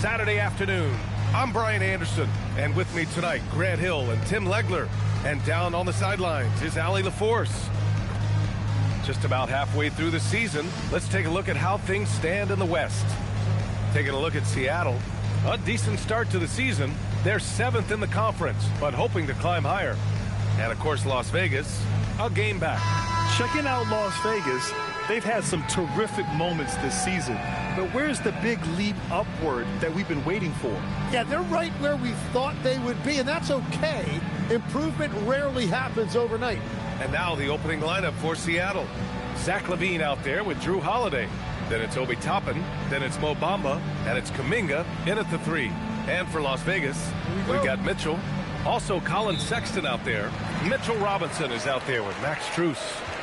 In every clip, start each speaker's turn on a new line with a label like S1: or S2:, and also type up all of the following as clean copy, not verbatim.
S1: Saturday afternoon. I'm Brian Anderson, and with me tonight, Grant Hill and Tim Legler. And down on the sidelines is Allie LaForce. Just about halfway through the season, let's take a look at how things stand in the West. Taking a look at Seattle, a decent start to the season. They're 7th in the conference, but hoping to climb higher. And of course, Las Vegas, a game back.
S2: Checking out Las Vegas, they've had some terrific moments this season. But where's the big leap upward that we've been waiting for?
S3: Yeah, they're right where we thought they would be, and that's okay. Improvement rarely happens overnight.
S1: And now the opening lineup for Seattle. Zach LaVine out there with Drew Holiday. Then it's Obi Toppin. Then it's Mo Bamba. And it's Kuminga in at the 3. And for Las Vegas, we got Mitchell. Also Colin Sexton out there. Mitchell Robinson is out there with Max Strus.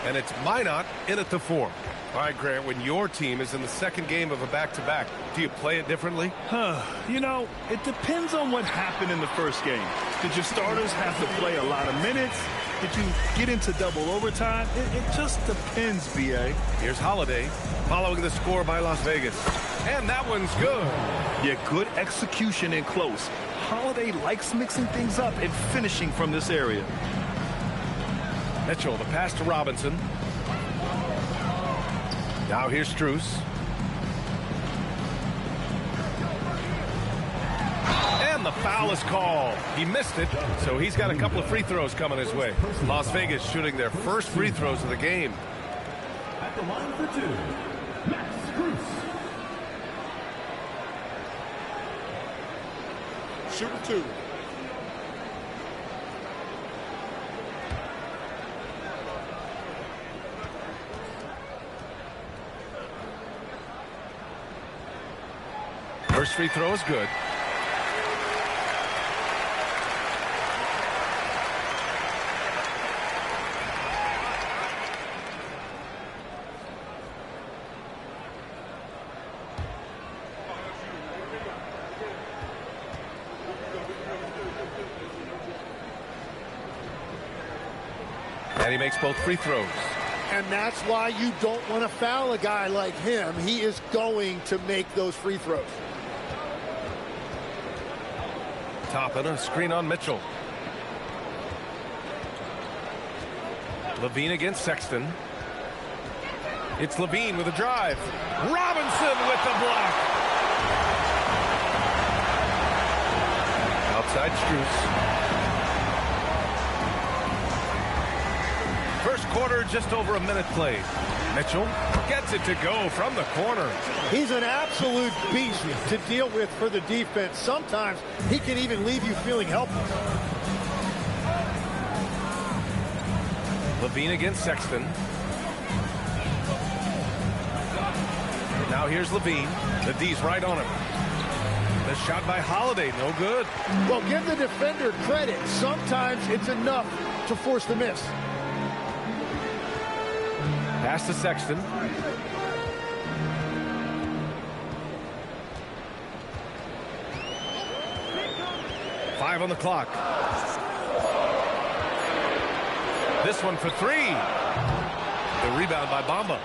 S1: And it's Minot in at the 4. All right, Grant, when your team is in the second game of a back-to-back, do you play it differently?
S2: You know, it depends on what happened in the first game. Did your starters have to play a lot of minutes? Did you get into double overtime? It just depends, B.A.
S1: Here's Holiday following the score by Las Vegas. And that one's good.
S2: Yeah, good execution and close. Holiday likes mixing things up and finishing from this area.
S1: Mitchell, the pass to Robinson. Now here's Strus. And the foul is called. He missed it, so he's got a couple of free throws coming his way. Las Vegas shooting their first free throws of the game.
S4: At the line for 2, Max Strus.
S3: Shooting 2.
S1: First free throw is good. And he makes both free throws.
S3: And that's why you don't want to foul a guy like him. He is going to make those free throws.
S1: Toppin, a screen on Mitchell. LaVine against Sexton. It's LaVine with a drive. Robinson with the block. Outside Strus. First quarter, just over a minute played. Mitchell gets it to go from the corner.
S3: He's an absolute beast to deal with for the defense. Sometimes he can even leave you feeling helpless.
S1: LaVine against Sexton. Now here's LaVine. The D's right on him. The shot by Holiday, no good.
S3: Well, give the defender credit. Sometimes it's enough to force the miss.
S1: Pass to Sexton. Five on the clock. This one for 3. The rebound by Bamba.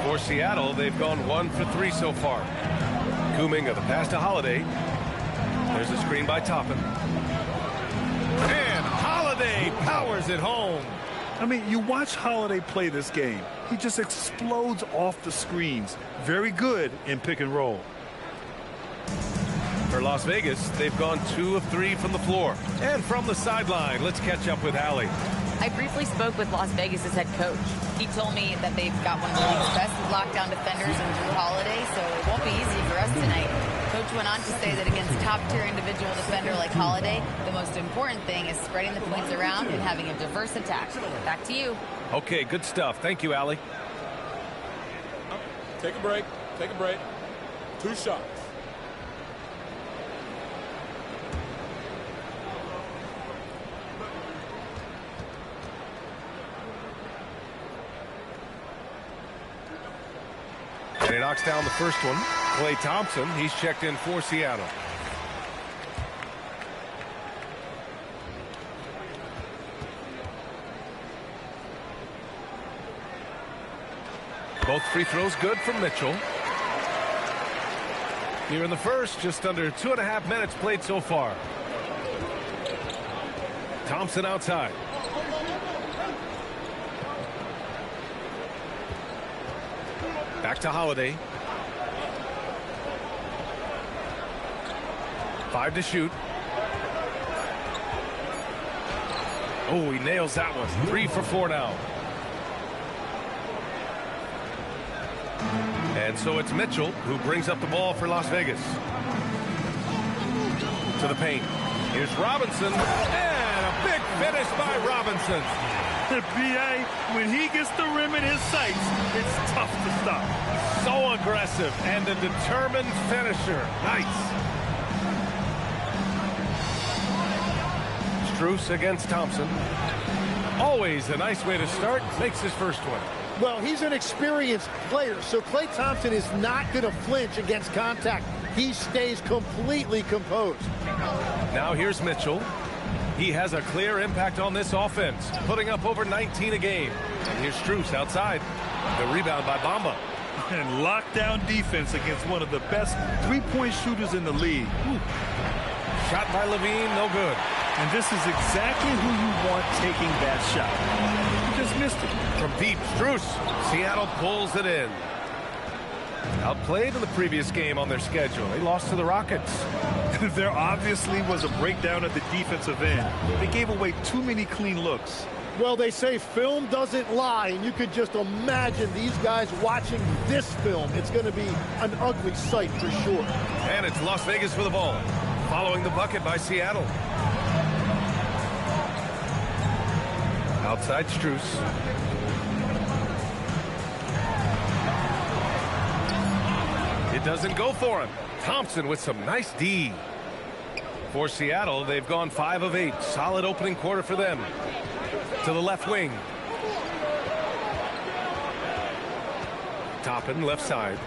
S1: For Seattle, they've gone 1 for 3 so far. Kuminga, the pass to Holiday. There's a screen by Toppin. And Holiday powers it home.
S2: I mean, you watch Holiday play this game. He just explodes off the screens. Very good in pick and roll.
S1: For Las Vegas, they've gone 2 of 3 from the floor. And from the sideline, let's catch up with Allie.
S5: I briefly spoke with Las Vegas' head coach. He told me that they've got one of the league's best lockdown defenders in Drew Holiday, so it won't be easy for us tonight. Coach went on to say that against top-tier individual defender like Holiday, the most important thing is spreading the points around and having a diverse attack. Back to you.
S1: Okay, good stuff. Thank you, Allie.
S6: Take a break. Take a break. 2 shots.
S1: And he knocks down the first one. Klay Thompson, he's checked in for Seattle. Both free throws good from Mitchell. Here in the first, just under 2.5 minutes played so far. Thompson outside. Back to Holiday. 5 to shoot. Oh, he nails that one. 3 for 4 now. And so it's Mitchell who brings up the ball for Las Vegas. To the paint. Here's Robinson. And a big finish by Robinson.
S2: The BA, when he gets the rim in his sights, it's tough to stop.
S1: So aggressive and a determined finisher. Nice. Strus against Thompson. Always a nice way to start. Makes his first one.
S3: Well, he's an experienced player, so Klay Thompson is not going to flinch against contact. He stays completely composed.
S1: Now here's Mitchell. He has a clear impact on this offense, putting up over 19 a game. And here's Strus outside. The rebound by Bamba.
S2: And lockdown defense against one of the best three-point shooters in the league. Ooh.
S1: Shot by Levine, no good.
S2: And this is exactly who you want taking that shot. He just missed it.
S1: From deep, Strus. Seattle pulls it in. Outplayed in the previous game on their schedule. They lost to the Rockets.
S2: There obviously was a breakdown at the defensive end. They gave away too many clean looks.
S3: Well, they say film doesn't lie, and you could just imagine these guys watching this film. It's going to be an ugly sight for sure.
S1: And it's Las Vegas with the ball, following the bucket by Seattle. Outside Strus. It doesn't go for him. Thompson with some nice D. For Seattle, they've gone 5 of 8. Solid opening quarter for them. To the left wing. Toppin, left side.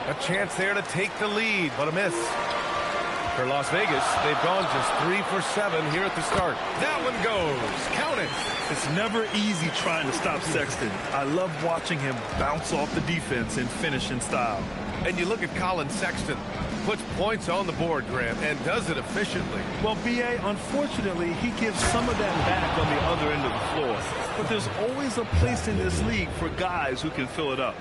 S1: A chance there to take the lead, but a miss. For Las Vegas, they've gone just 3 for 7 here at the start. That one goes. Count it.
S2: It's never easy trying to stop Sexton. I love watching him bounce off the defense and finish in style.
S1: And you look at Colin Sexton. Puts points on the board, Grant, and does it efficiently.
S2: Well, B.A., unfortunately, he gives some of that back on the other end of the floor. But there's always a place in this league for guys who can fill it up.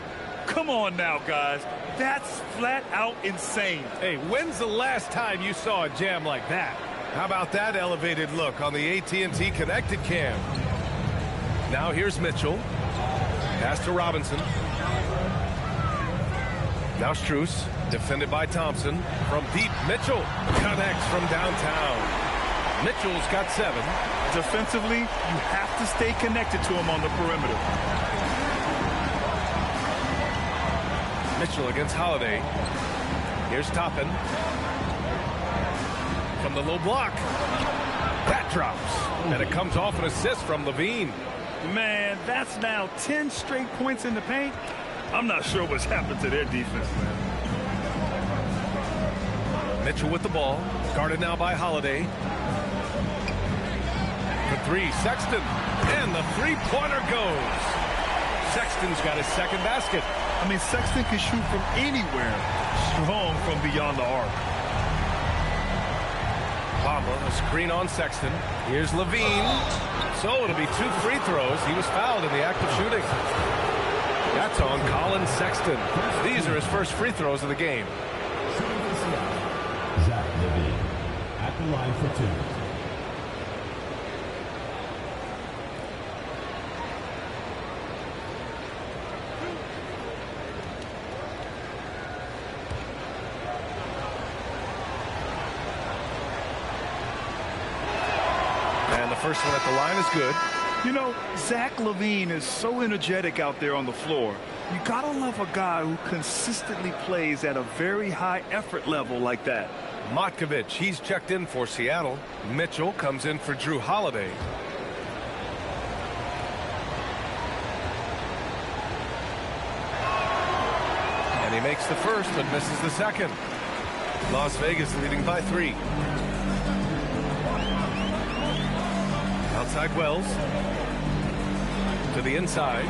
S2: Come on now, guys. That's flat out insane.
S1: Hey, when's the last time you saw a jam like that? How about that elevated look on the AT&T Connected Cam? Now here's Mitchell. Pass to Robinson. Now Strus, defended by Thompson. From deep, Mitchell connects from downtown. Mitchell's got 7.
S2: Defensively, you have to stay connected to him on the perimeter.
S1: Mitchell against Holiday. Here's Toppin. From the low block. That drops. And it comes off an assist from Levine.
S2: Man, that's now 10 straight points in the paint. I'm not sure what's happened to their defense, man.
S1: Mitchell with the ball. Guarded now by Holiday. For 3, Sexton. And the three-pointer goes. Sexton's got his second basket.
S2: I mean, Sexton can shoot from anywhere. Strong from beyond the arc.
S1: Bamba, a screen on Sexton. Here's Levine. So it'll be 2 free throws. He was fouled in the act of shooting. That's on Colin Sexton. These are his first free throws of the game.
S4: Zach Levine at the line for 2.
S1: And the first one at the line is good.
S2: You know, Zach Levine is so energetic out there on the floor. You gotta love a guy who consistently plays at a very high effort level like that.
S1: Matkovic, he's checked in for Seattle. Mitchell comes in for Drew Holiday. And he makes the first but misses the second. Las Vegas leading by 3. Outside Wells. To the inside.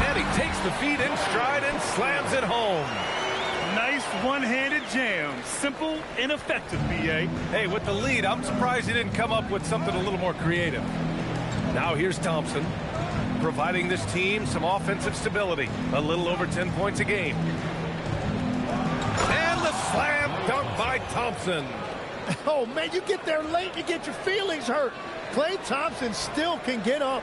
S1: And he takes the feed in stride and slams it home.
S2: Nice one-handed jam. Simple and effective, B.A.
S1: Hey, with the lead, I'm surprised he didn't come up with something a little more creative. Now here's Thompson, providing this team some offensive stability. A little over 10 points a game. And the slam dunk by Thompson.
S3: Oh, man, you get there late, you get your feelings hurt. Klay Thompson still can get up.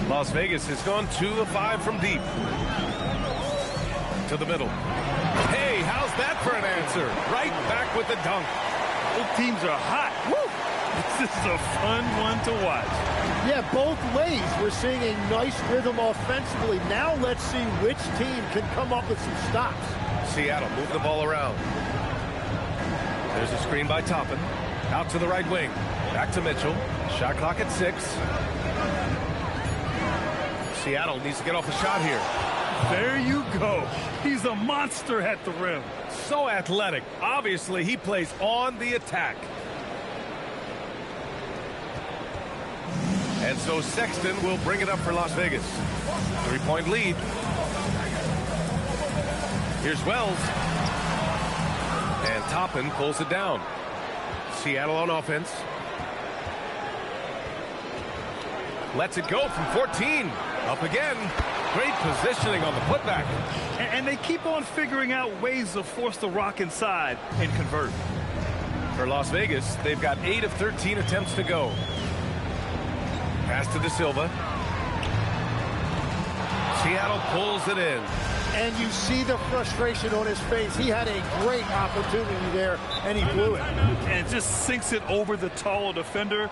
S1: Las Vegas has gone 2 of 5 from deep. To the middle. Hey, how's that for an answer? Right back with the dunk.
S2: Both teams are hot. Woo! This is a fun one to watch.
S3: Yeah, both ways. We're seeing a nice rhythm offensively. Now let's see which team can come up with some stops.
S1: Seattle move the ball around. There's a screen by Toppin. Out to the right wing. Back to Mitchell. Shot clock at 6. Seattle needs to get off a shot here.
S2: There you go. He's a monster at the rim.
S1: So athletic. Obviously, he plays on the attack. And so Sexton will bring it up for Las Vegas. 3-point lead. Here's Wells. And Toppin pulls it down. Seattle on offense. Lets it go from 14. Up again. Great positioning on the putback.
S2: And they keep on figuring out ways to force the rock inside and convert.
S1: For Las Vegas, they've got 8 of 13 attempts to go. Pass to De Silva. Seattle pulls it in.
S3: And you see the frustration on his face. He had a great opportunity there, and he blew it.
S2: And just sinks it over the taller defender.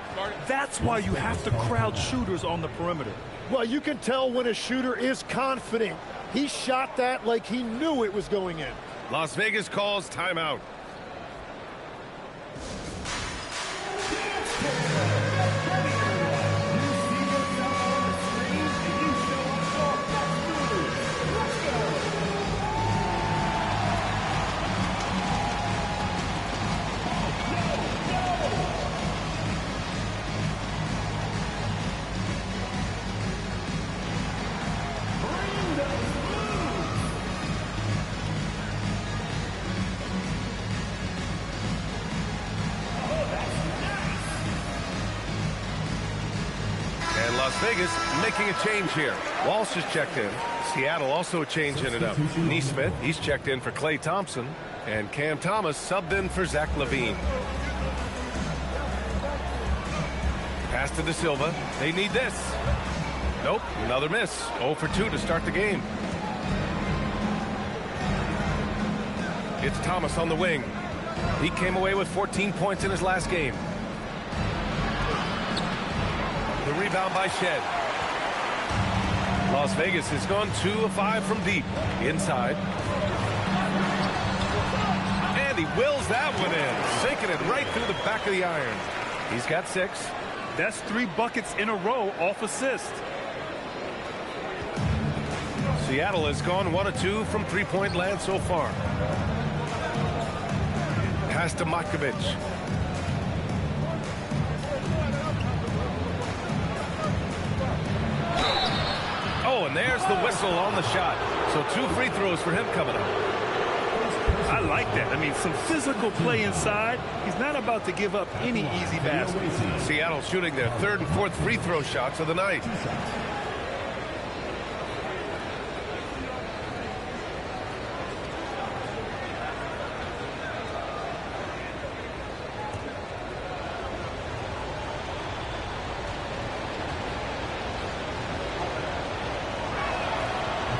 S2: That's why you have to crowd shooters on the perimeter.
S3: Well, you can tell when a shooter is confident. He shot that like he knew it was going in.
S1: Las Vegas calls timeout. Las Vegas making a change here. Walsh is checked in. Seattle also changing it up. Neesmith, he's checked in for Klay Thompson. And Cam Thomas subbed in for Zach LaVine. Pass to De Silva. They need this. Nope, another miss. 0 for 2 to start the game. It's Thomas on the wing. He came away with 14 points in his last game. The rebound by Shed. Las Vegas has gone 2 of 5 from deep. Inside. And he wills that one in. Sinking it right through the back of the iron. He's got 6.
S2: That's 3 buckets in a row off assist.
S1: Seattle has gone 1 of 2 from three-point land so far. Pass to Matkovic. Oh, and there's the whistle on the shot. So 2 free throws for him coming up.
S2: I like that. I mean, some physical play inside. He's not about to give up any easy baskets.
S1: Seattle shooting their 3rd and 4th free throw shots of the night.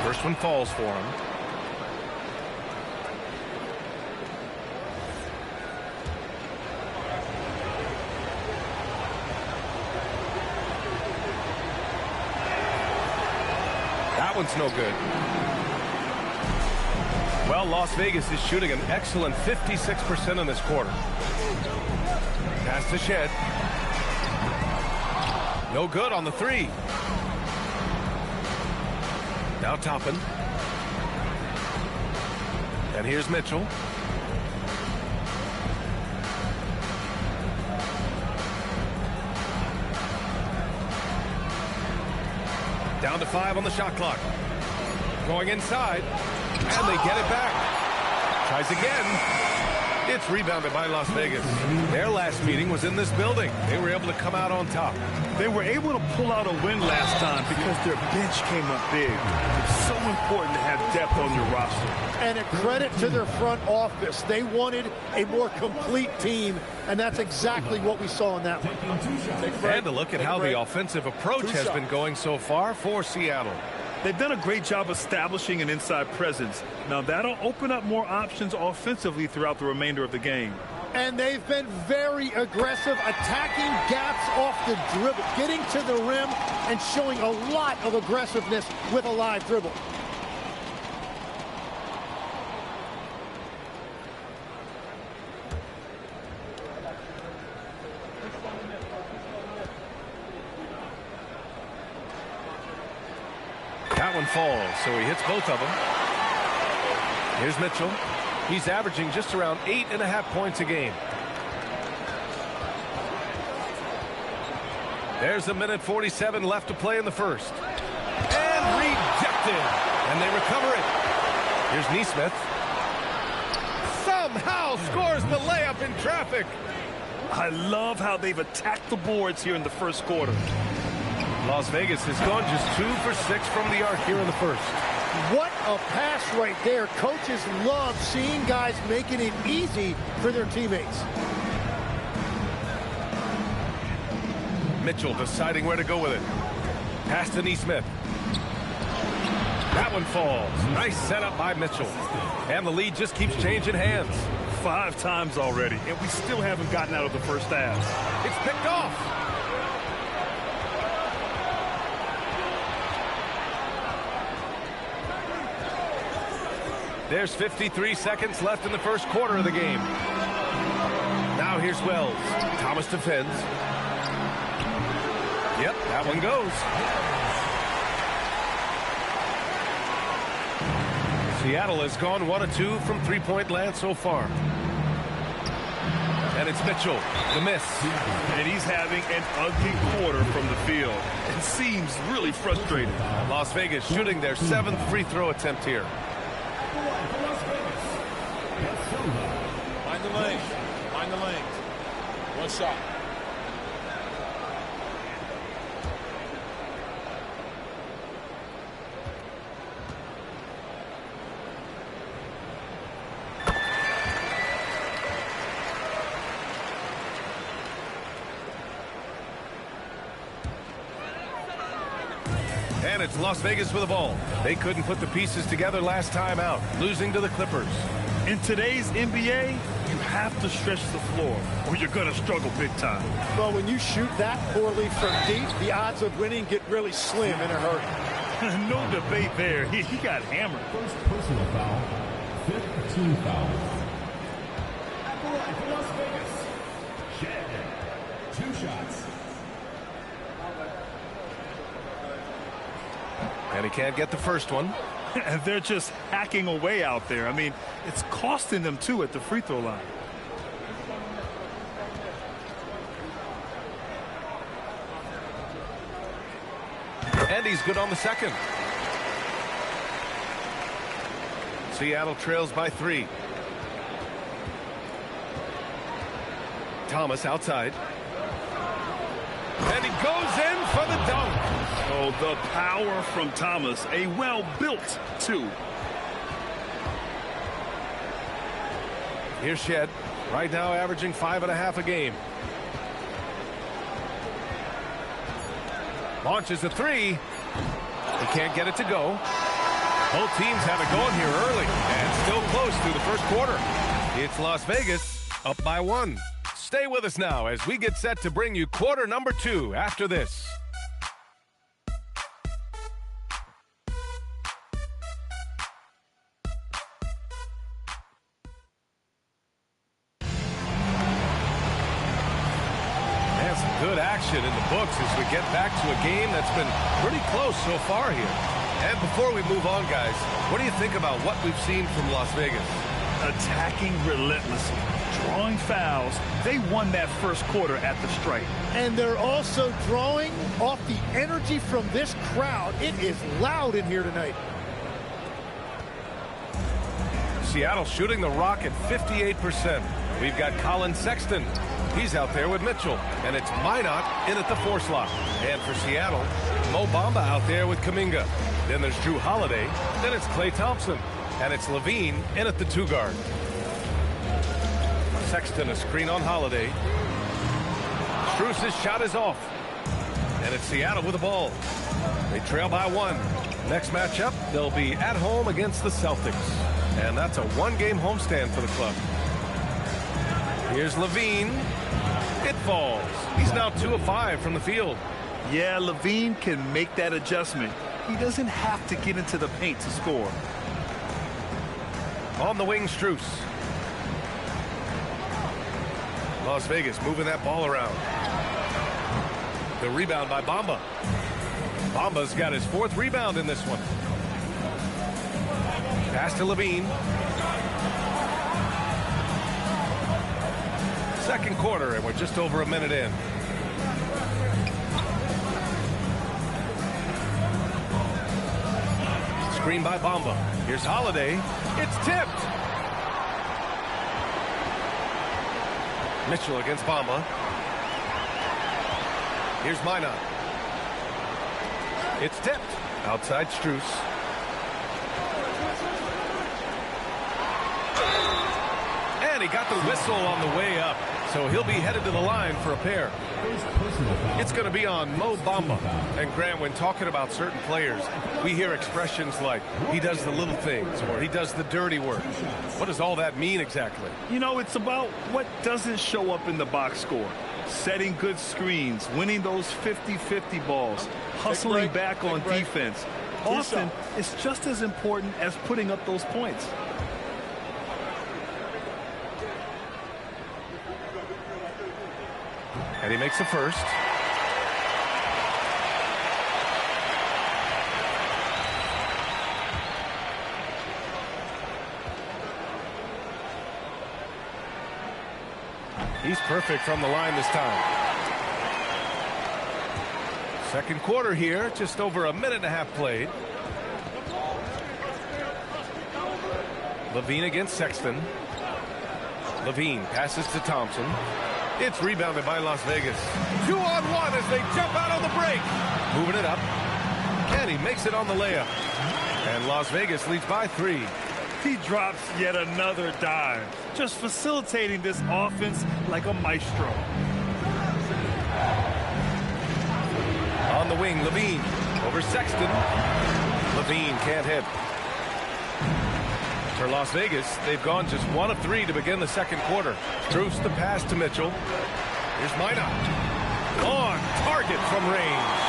S1: First one falls for him. That one's no good. Well, Las Vegas is shooting an excellent 56% in this quarter. Pass to Shed. No good on the 3. Now Toppin. And here's Mitchell. Down to 5 on the shot clock. Going inside, and they get it back. Tries again. It's rebounded by Las Vegas. Their last meeting was in this building. They were able to come out on top.
S2: They were able to pull out a win last time because their bench came up big. It's so important to have depth on your roster.
S3: And a credit to their front office. They wanted a more complete team, and that's exactly what we saw in that one.
S1: And to look at how the offensive approach has been going so far for Seattle.
S2: They've done a great job establishing an inside presence. Now that'll open up more options offensively throughout the remainder of the game.
S3: And they've been very aggressive, attacking gaps off the dribble, getting to the rim and showing a lot of aggressiveness with a live dribble.
S1: That one falls, so he hits both of them. Here's Mitchell. He's averaging just around 8.5 points a game. There's a minute 47 left to play in the first. And rejected. And they recover it. Here's Nesmith. Somehow scores the layup in traffic.
S2: I love how they've attacked the boards here in the first quarter.
S1: Las Vegas has gone just 2 for 6 from the arc here in the first.
S3: What a pass right there. Coaches love seeing guys making it easy for their teammates.
S1: Mitchell deciding where to go with it. Pass to Nesmith. That one falls. Nice setup by Mitchell. And the lead just keeps changing hands.
S2: 5 times already, and we still haven't gotten out of the first half.
S1: It's picked off. There's 53 seconds left in the first quarter of the game. Now here's Wells. Thomas defends. Yep, that one goes. Seattle has gone 1 of 2 from three-point land so far. And it's Mitchell, the miss.
S2: And he's having an ugly quarter from the field. It seems really frustrating.
S1: Las Vegas shooting their 7th free throw attempt here.
S6: Find the lane. Find the lane. One shot.
S1: And it's Las Vegas with the ball. They couldn't put the pieces together last time out, losing to the Clippers.
S2: In today's NBA, you have to stretch the floor, or you're going to struggle big time.
S3: Well, when you shoot that poorly from deep, the odds of winning get really slim in a hurry.
S2: No debate there. He got hammered.
S4: First personal foul. 5th team foul. At the line for Las Vegas, Shed. 2 shots.
S1: And he can't get the first one.
S2: And they're just hacking away out there. I mean, it's costing them, too, at the free throw line.
S1: And he's good on the second. Seattle trails by 3. Thomas outside. And he goes in for the dunk.
S2: Oh, the power from Thomas. A well-built 2.
S1: Here's Shed. Right now averaging 5.5 a game. Launches a 3. He can't get it to go. Both teams have it going here early. And still close through the first quarter. It's Las Vegas up by 1. Stay with us now as we get set to bring you quarter number 2 after this. And some good action in the books as we get back to a game that's been pretty close so far here. And before we move on, guys, what do you think about what we've seen from Las Vegas?
S2: attacking relentlessly, drawing fouls. They won that first quarter at the stripe.
S3: And they're also drawing off the energy from this crowd. It is loud in here tonight.
S1: Seattle shooting the rock at 58%. We've got Colin Sexton. He's out there with Mitchell. And it's Minot in at the 4 slot. And for Seattle, Mo Bamba out there with Kuminga. Then there's Drew Holiday. Then it's Klay Thompson. And it's Levine in at the 2 guard. Sexton a screen on Holiday. Strus's shot is off. And it's Seattle with the ball. They trail by 1. Next matchup, they'll be at home against the Celtics. And that's a 1-game homestand for the club. Here's Levine. It falls. He's now 2 of 5 from the field.
S2: Yeah, Levine can make that adjustment. He doesn't have to get into the paint to score.
S1: On the wing, Strus. Las Vegas moving that ball around. The rebound by Bamba. Bamba's got his 4th rebound in this one. Pass to Levine. Second quarter, and we're just over a minute in. Screen by Bamba. Here's Holiday. It's tipped. Mitchell against Bamba. Here's Minot. It's tipped. Outside Strus. And he got the whistle on the way up. So he'll be headed to the line for a pair. It's going to be on Mo Bamba. And Grant, when talking about certain players, we hear expressions like, he does the little things, or he does the dirty work. What does all that mean exactly?
S2: You know, it's about what doesn't show up in the box score. Setting good screens, winning those 50-50 balls, hustling back on defense. Often, it's just as important as putting up those points.
S1: And he makes the first. He's perfect from the line this time. Second quarter here, just over a minute and a half played. Levine against Sexton. Levine passes to Thompson. It's rebounded by Las Vegas. 2-on-1 as they jump out on the break. Moving it up. And he makes it on the layup. And Las Vegas leads by 3.
S2: He drops yet another dime, just facilitating this offense like a maestro.
S1: On the wing, Levine over Sexton. Levine can't hit. For Las Vegas, they've gone just 1 of 3 to begin the second quarter. Strus the pass to Mitchell. Here's Minot. On target from range.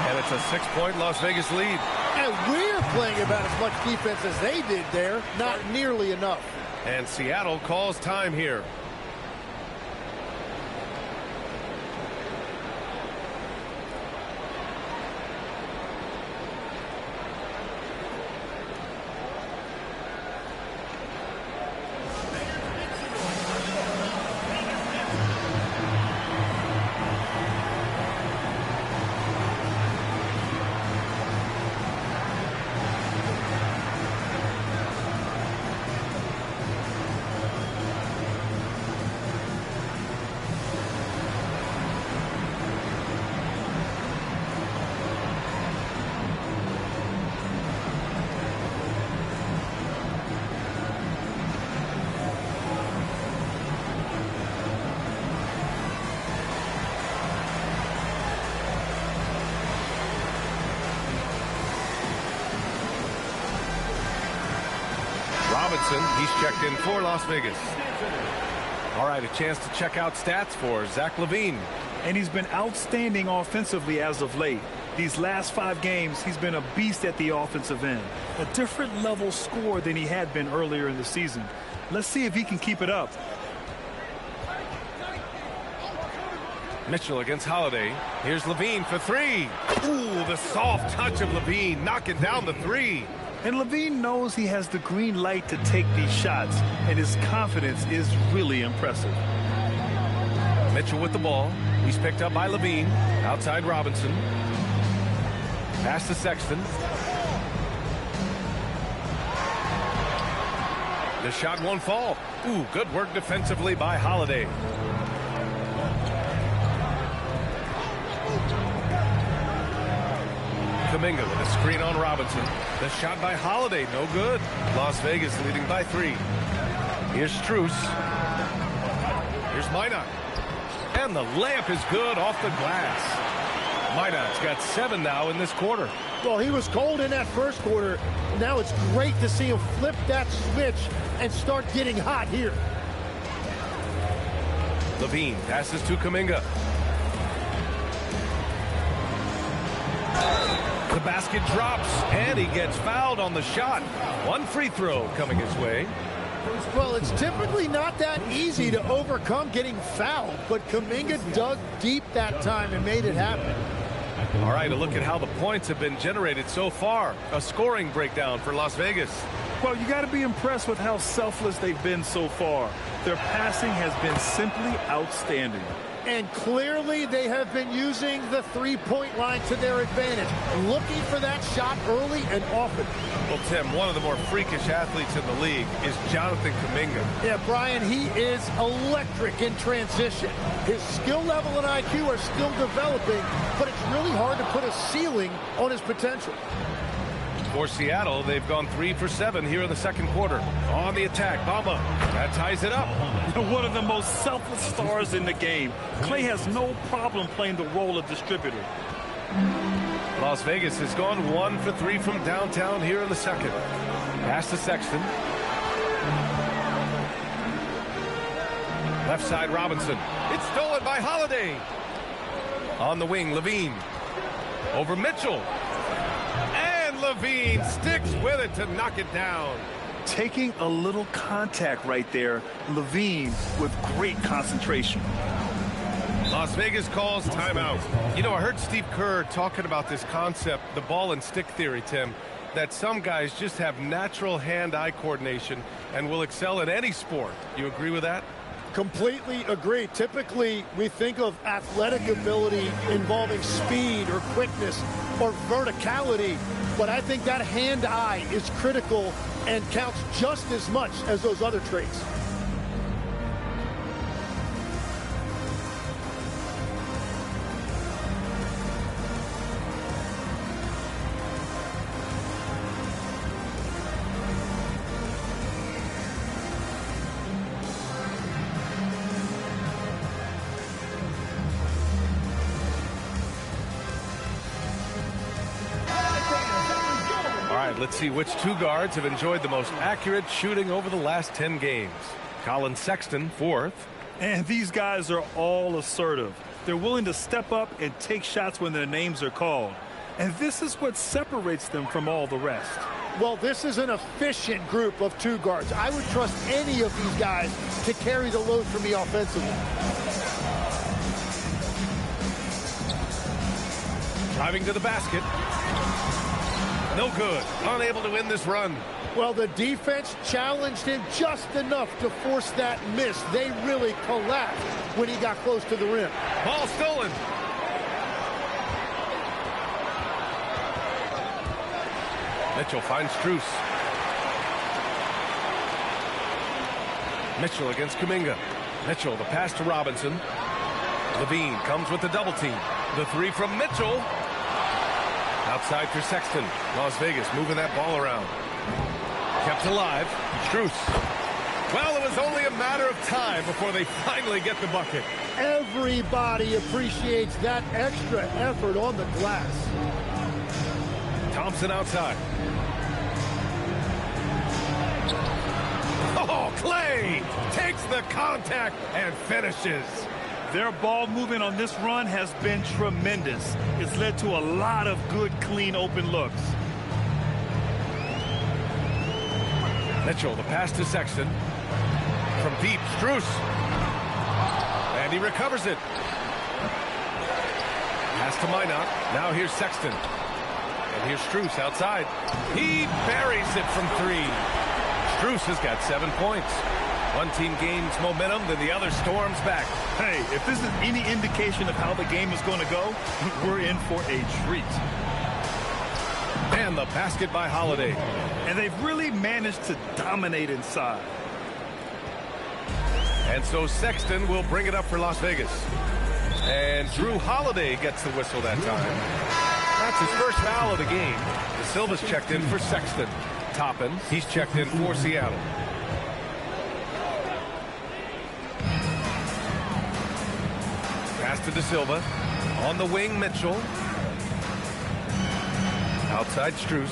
S1: And it's a 6-point Las Vegas lead.
S3: And we're playing about as much defense as they did there. Not nearly enough.
S1: And Seattle calls time here. He's checked in for Las Vegas. All right, a chance to check out stats for Zach LaVine.
S2: And he's been outstanding offensively as of late. These last 5 games, he's been a beast at the offensive end. A different level score than he had been earlier in the season. Let's see if he can keep it up.
S1: Mitchell against Holiday. Here's LaVine for 3. Ooh, the soft touch of LaVine knocking down the 3.
S2: And Levine knows he has the green light to take these shots, and his confidence is really impressive.
S1: Mitchell with the ball. He's picked up by Levine. Outside Robinson. Pass to Sexton. The shot won't fall. Ooh, good work defensively by Holiday. Kuminga with a screen on Robinson. The shot by Holiday, no good. Las Vegas leading by 3. Here's Strus. Here's Minot. And the layup is good off the glass. Minot's got 7 now in this quarter.
S3: Well, he was cold in that first quarter. Now it's great to see him flip that switch and start getting hot here.
S1: Levine passes to Kuminga. The basket drops, and he gets fouled on the shot. 1 free throw coming his way.
S3: Well, it's typically not that easy to overcome getting fouled, but Kuminga dug deep that time and made it happen.
S1: All right, a look at how the points have been generated so far. A scoring breakdown for Las Vegas.
S2: Well, you got to be impressed with how selfless they've been so far. Their passing has been simply outstanding.
S3: And clearly they have been using the three-point line to their advantage, looking for that shot early and often.
S1: Well, Tim, one of the more freakish athletes in the league is Jonathan Kuminga.
S3: Yeah, Brian, he is electric in transition. His skill level and IQ are still developing, but it's really hard to put a ceiling on his potential.
S1: For Seattle, they've gone 3 for 7 here in the second quarter. On the attack, Bamba. That ties it up.
S2: One of the most selfless stars in the game. Clay has no problem playing the role of distributor.
S1: Las Vegas has gone 1 for 3 from downtown here in the second. Pass to Sexton. Left side, Robinson. It's stolen by Holiday. On the wing, Levine. Over Mitchell. Levine sticks with it to knock it down.
S2: Taking a little contact right there. Levine with great concentration.
S1: Las Vegas calls timeout. You know, I heard Steve Kerr talking about this concept, the ball and stick theory, Tim, that some guys just have natural hand-eye coordination and will excel in any sport. You agree with that?
S3: Completely agree. Typically, we think of athletic ability involving speed or quickness or verticality, but I think that hand-eye is critical and counts just as much as those other traits.
S1: Let's see which two guards have enjoyed the most accurate shooting over the last 10 games. Colin Sexton, 4th.
S2: And these guys are all assertive. They're willing to step up and take shots when their names are called. And this is what separates them from all the rest.
S3: Well, this is an efficient group of two guards. I would trust any of these guys to carry the load for me offensively.
S1: Driving to the basket. No good. Unable to win this run.
S3: Well, the defense challenged him just enough to force that miss. They really collapsed when he got close to the rim.
S1: Ball stolen. Mitchell finds Strus. Mitchell against Kuminga. Mitchell, the pass to Robinson. Levine comes with the double team. The 3 from Mitchell. Outside for Sexton. Las Vegas moving that ball around. Kept alive. Strus. Well, it was only a matter of time before they finally get the bucket.
S3: Everybody appreciates that extra effort on the glass.
S1: Thompson outside. Oh, Clay takes the contact and finishes.
S2: Their ball movement on this run has been tremendous. It's led to a lot of good, clean, open looks.
S1: Mitchell, the pass to Sexton. From deep, Strus. And he recovers it. Pass to Minot. Now here's Sexton. And here's Strus outside. He buries it from 3. Strus has got 7 points. One team gains momentum, then the other storms back.
S2: Hey, if this is any indication of how the game is going to go, we're in for a treat.
S1: And the basket by Holiday.
S2: And they've really managed to dominate inside.
S1: And so Sexton will bring it up for Las Vegas. And Drew Holiday gets the whistle that time. That's his first foul of the game. De Silva's checked in for Sexton. Toppin, he's checked in for Seattle. Pass to De Silva. On the wing, Mitchell. Outside Strus.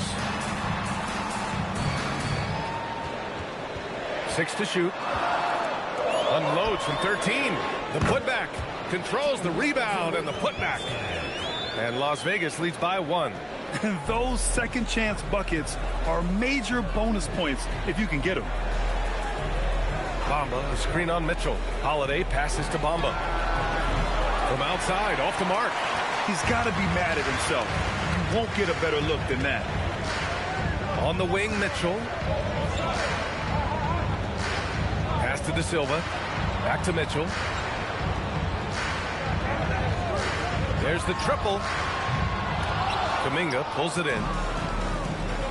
S1: 6 to shoot. Unloads from 13. The putback. Controls the rebound and the putback. And Las Vegas leads by 1.
S2: And those second chance buckets are major bonus points if you can get them.
S1: Bamba, a screen on Mitchell. Holiday passes to Bamba. From outside, off the mark.
S2: He's got to be mad at himself. You won't get a better look than that.
S1: On the wing, Mitchell. Pass to De Silva. Back to Mitchell. There's the triple. Kuminga pulls it in.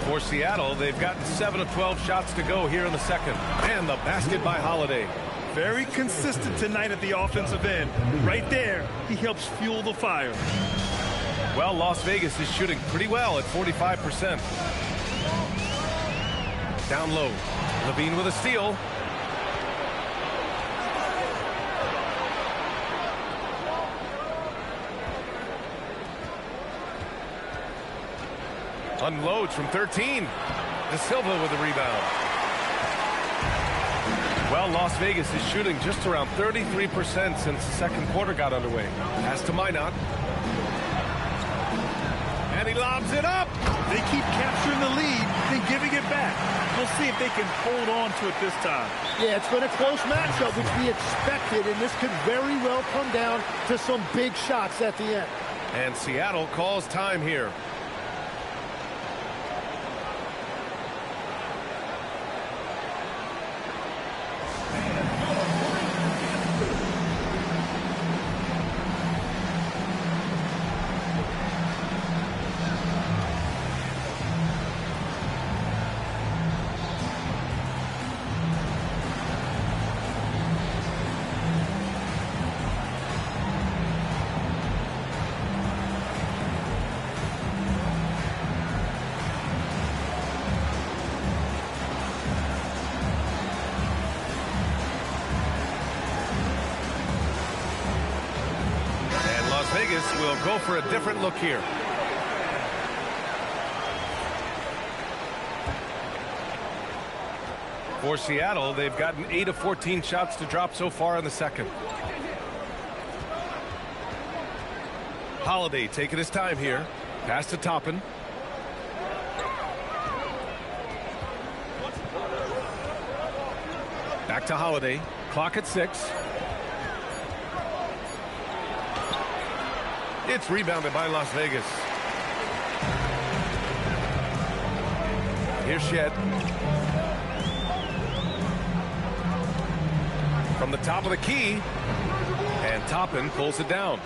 S1: For Seattle, they've gotten 7 of 12 shots to go here in the second. And the basket by Holiday.
S2: Very consistent tonight at the offensive end. Right there, he helps fuel the fire.
S1: Well, Las Vegas is shooting pretty well at 45%. Down low. Levine with a steal. Unloads from 13. De Silva with the rebound. Well, Las Vegas is shooting just around 33% since the second quarter got underway. Pass to Minot. And he lobs it up.
S2: They keep capturing the lead, then giving it back. We'll see if they can hold on to it this time.
S3: Yeah, it's been a close matchup, which we expected, and this could very well come down to some big shots at the end.
S1: And Seattle calls time here. Vegas will go for a different look here. For Seattle, they've gotten 8 of 14 shots to drop so far in the second. Holiday taking his time here. Pass to Toppin. Back to Holiday. Clock at 6. It's rebounded by Las Vegas. Here's Shed. From the top of the key. And Toppin pulls it down.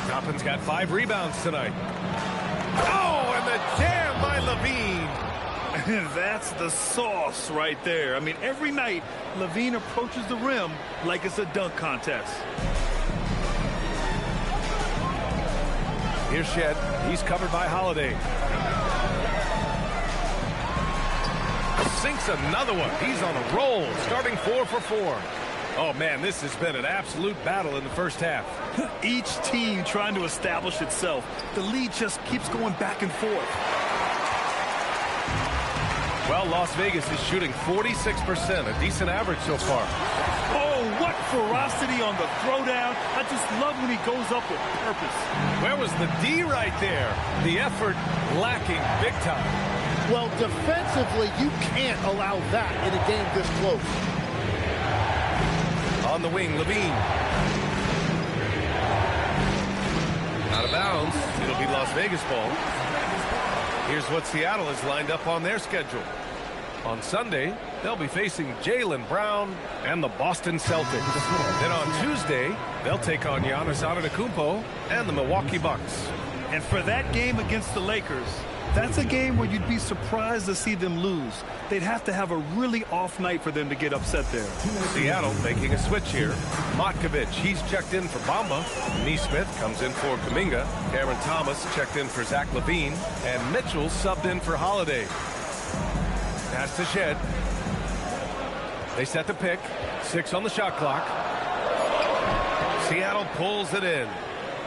S1: Toppin's got 5 rebounds tonight. Oh, and the jam by Levine.
S2: That's the sauce right there. I mean, every night, Levine approaches the rim like it's a dunk contest.
S1: Here's Shed. He's covered by Holiday. Sinks another one. He's on a roll, starting 4 for 4. Oh, man, this has been an absolute battle in the first half.
S2: Each team trying to establish itself. The lead just keeps going back and forth.
S1: Well, Las Vegas is shooting 46%, a decent average so far.
S2: Oh, what ferocity on the throwdown. I just love when he goes up with purpose.
S1: Where was the D right there? The effort lacking big time.
S3: Well, defensively, you can't allow that in a game this close.
S1: On the wing, Levine. Out of bounds. It'll be Las Vegas ball. Here's what Seattle has lined up on their schedule. On Sunday, they'll be facing Jaylen Brown and the Boston Celtics. Then on Tuesday, they'll take on Giannis Antetokounmpo and the Milwaukee Bucks.
S2: And for that game against the Lakers, that's a game where you'd be surprised to see them lose. They'd have to have a really off night for them to get upset there.
S1: Seattle making a switch here. Matkovic, he's checked in for Bamba. Neesmith comes in for Kuminga. Cameron Thomas checked in for Zach LaVine. And Mitchell subbed in for Holiday. Pass to Shed. They set the pick. 6 on the shot clock. Seattle pulls it in.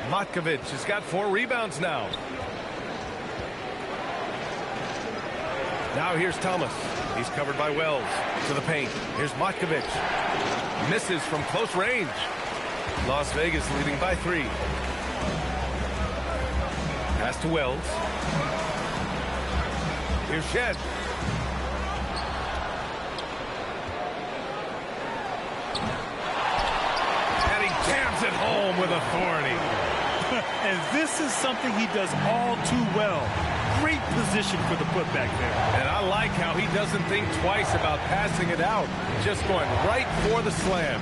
S1: Matkovic has got 4 rebounds now. Now here's Thomas. He's covered by Wells. To the paint. Here's Matkovic. Misses from close range. Las Vegas leading by 3. Pass to Wells. Here's Shed. And he jams it home with authority.
S2: And this is something he does all too well. Great position for the putback there.
S1: And I like how he doesn't think twice about passing it out. Just going right for the slam.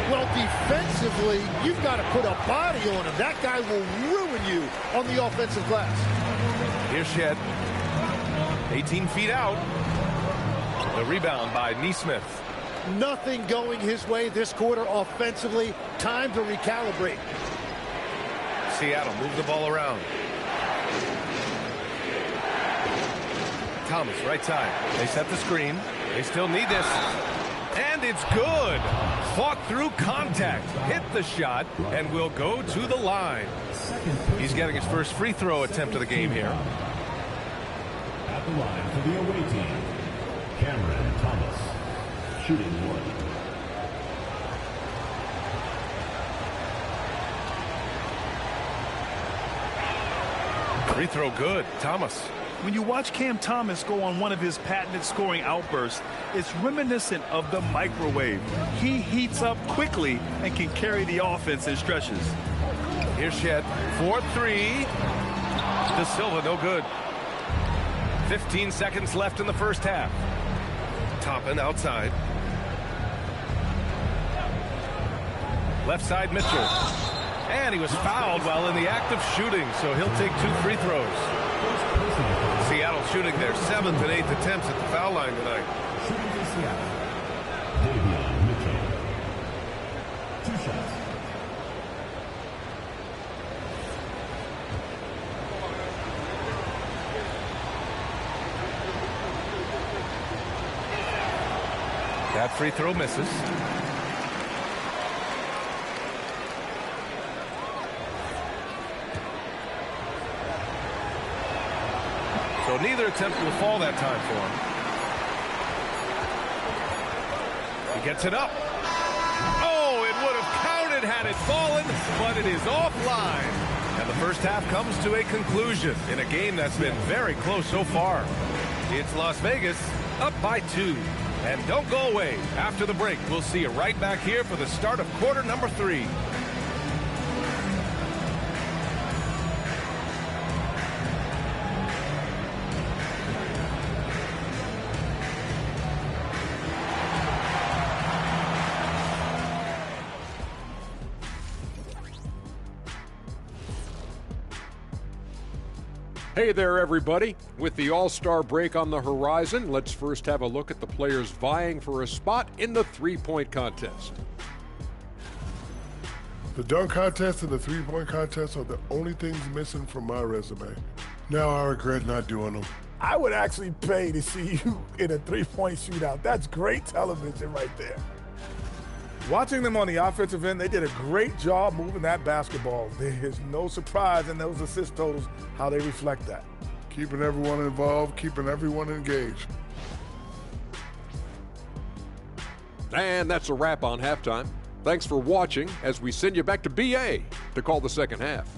S3: Well, defensively, you've got to put a body on him. That guy will ruin you on the offensive glass.
S1: Here's Shed. 18 feet out. The rebound by Neesmith.
S3: Nothing going his way this quarter offensively. Time to recalibrate.
S1: Seattle move the ball around. Thomas, right side. They set the screen. They still need this. And it's good. Fought through contact. Hit the shot and will go to the line. He's getting his first free throw attempt of the game here.
S4: At the line for the away team, Cameron Thomas, shooting 1.
S1: Free throw good. Thomas.
S2: When you watch Cam Thomas go on one of his patented scoring outbursts, it's reminiscent of the microwave. He heats up quickly and can carry the offense in stretches.
S1: Here's Shed. 4-3. De Silva, no good. 15 seconds left in the first half. Toppin outside. Left side Mitchell. And he was fouled while in the act of shooting, so he'll take 2 free throws. Seattle shooting their 7th and 8th attempts at the foul line tonight.
S4: Shooting for Seattle, Davion Mitchell. 2 shots.
S1: That free throw misses. So neither attempt will fall that time for him. He gets it up. Oh, it would have counted had it fallen, but it is offline. And the first half comes to a conclusion in a game that's been very close so far. It's Las Vegas up by 2. And don't go away. After the break, we'll see you right back here for the start of quarter number 3.
S7: Hey there, everybody. With the All-Star break on the horizon, let's first have a look at the players vying for a spot in the three-point contest.
S8: The dunk contest and the three-point contest are the only things missing from my resume. Now I regret not doing them.
S9: I would actually pay to see you in a three-point shootout. That's great television right there. Watching them on the offensive end, they did a great job moving that basketball. There's no surprise in those assist totals how they reflect that.
S8: Keeping everyone involved, keeping everyone engaged.
S7: And that's a wrap on halftime. Thanks for watching as we send you back to BA to call the second half.